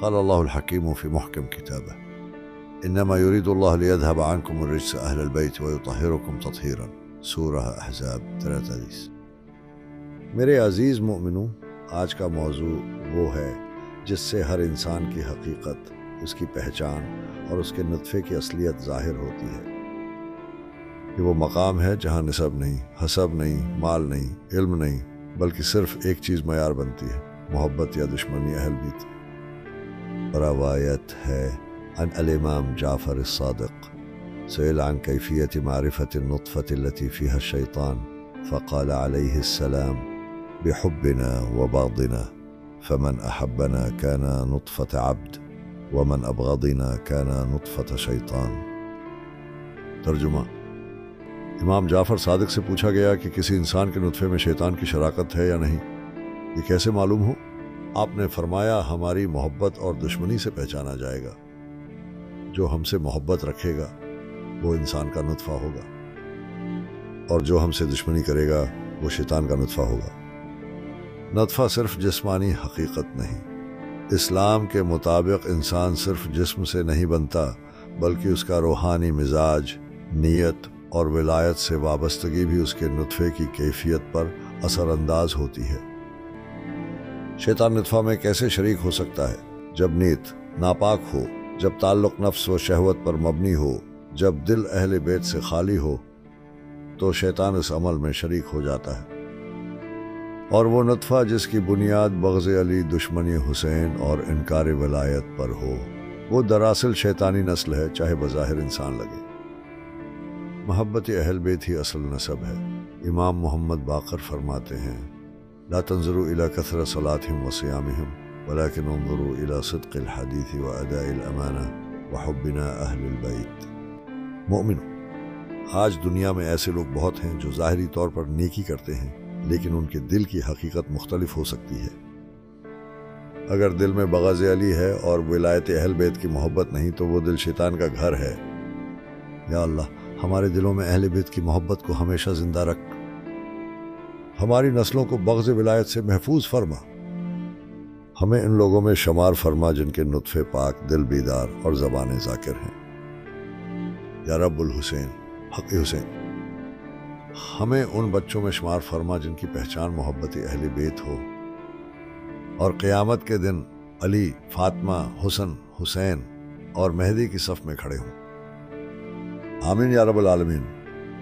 قال الله الحكيم في محكم كتابه إنما يريد الله ليذهب عنكم الرجس أهل البيت ويطهركم تطهيرا سورہ احزاب 33۔ میرے عزیز مومنوں، آج کا موضوع وہ ہے جس سے ہر انسان کی حقیقت، اس کی پہچان اور اس کے نطفے کی اصلیت ظاہر ہوتی ہے۔ یہ وہ مقام ہے جہاں نسب نہیں، حسب نہیں، مال نہیں، علم نہیں، بلکہ صرف ایک چیز معیار بنتی ہے، محبت یا دشمنی اہل بیت۔ روایت ہے عن الامام جعفر الصادق سئل عن كيفية معرفة النطفة التي فيها الشيطان فقال عليه السلام بحبنا وبغضنا فمن أحبنا كان نطفة عبد ومن أبغضنا كان نطفة شيطان۔ ترجمہ: امام جعفر صادق سے پوچھا گیا کہ کسی انسان کے نطفے میں شیطان کی شراکت ہے یا نہیں، یہ کیسے معلوم ہو؟ آپ نے فرمایا ہماری محبت اور دشمنی سے پہچانا جائے گا۔ جو ہم سے محبت رکھے گا وہ انسان کا نطفہ ہوگا، اور جو ہم سے دشمنی کرے گا وہ شیطان کا نطفہ ہوگا۔ نطفہ صرف جسمانی حقیقت نہیں، اسلام کے مطابق انسان صرف جسم سے نہیں بنتا، بلکہ اس کا روحانی مزاج، نیت اور ولایت سے وابستگی بھی اس کے نطفے کی کیفیت پر اثر انداز ہوتی ہے۔ شیطان نطفہ میں کیسے شریک ہو سکتا ہے؟ جب نیت ناپاک ہو، جب تعلق نفس و شہوت پر مبنی ہو، جب دل اہل بیت سے خالی ہو، تو شیطان اس عمل میں شریک ہو جاتا ہے۔ اور وہ نطفہ جس کی بنیاد بغض علی، دشمنی حسین اور انکار ولایت پر ہو، وہ دراصل شیطانی نسل ہے، چاہے بظاہر انسان لگے۔ محبت اہل بیت ہی اصل نسب ہے۔ امام محمد باقر فرماتے ہیں: لا تنظروا الى كثرة صلاتهم وصيامهم ولكن انظروا الى صدق الحديث واداء الامانة وحبنا اہل البیت۔ مومنوں، آج دنیا میں ایسے لوگ بہت ہیں جو ظاہری طور پر نیکی کرتے ہیں، لیکن ان کے دل کی حقیقت مختلف ہو سکتی ہے۔ اگر دل میں بغض علی ہے اور ولایت اہل بیت کی محبت نہیں تو وہ دل شیطان کا گھر ہے۔ یا اللہ، ہمارے دلوں میں اہل بیت کی محبت کو ہمیشہ زندہ رکھ، ہماری نسلوں کو بغض ولایت سے محفوظ فرما، ہمیں ان لوگوں میں شمار فرما جن کے نطفے پاک، دل بیدار اور زبانیں ذاکر ہیں۔ یا رب الحسین، حق حسین، ہمیں ان بچوں میں شمار فرما جن کی پہچان محبت اہل بیت ہو، اور قیامت کے دن علی، فاطمہ، حسن، حسین اور مہدی کی صف میں کھڑے ہوں۔ آمین یا رب العالمین۔